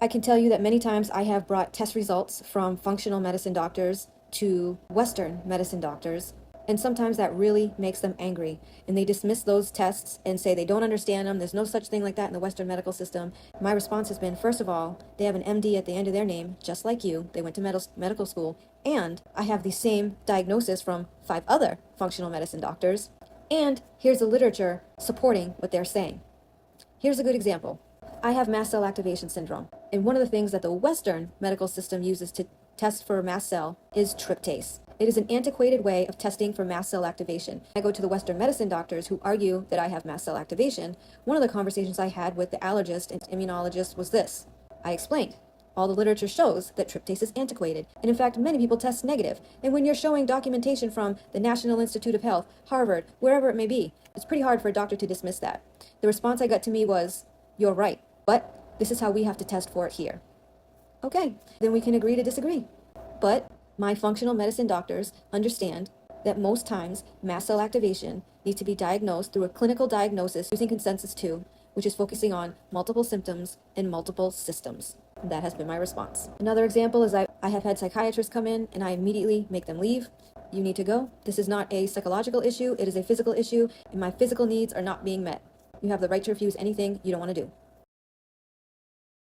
I can tell you that many times I have brought test results from functional medicine doctors to Western medicine doctors, and sometimes that really makes them angry. And they dismiss those tests and say they don't understand them. There's no such thing like that in the Western medical system. My response has been, first of all, they have an MD at the end of their name, just like you. They went to medical school. And I have the same diagnosis from 5 other functional medicine doctors. And here's the literature supporting what they're saying. Here's a good example. I have mast cell activation syndrome, and one of the things that the Western medical system uses to test for mast cell is tryptase. It is an antiquated way of testing for mast cell activation. I go to the Western medicine doctors who argue that I have mast cell activation. One of the conversations I had with the allergist and immunologist was this. I explained, all the literature shows that tryptase is antiquated, and in fact, many people test negative. And when you're showing documentation from the National Institute of Health, Harvard, wherever it may be, it's pretty hard for a doctor to dismiss that. The response I got to me was, you're right, but this is how we have to test for it here. Okay, then we can agree to disagree. But my functional medicine doctors understand that most times mast cell activation needs to be diagnosed through a clinical diagnosis using consensus 2, which is focusing on multiple symptoms and multiple systems. And that has been my response. Another example is I have had psychiatrists come in and I immediately make them leave. You need to go. This is not a psychological issue, it is a physical issue, and my physical needs are not being met. You have the right to refuse anything you don't want to do.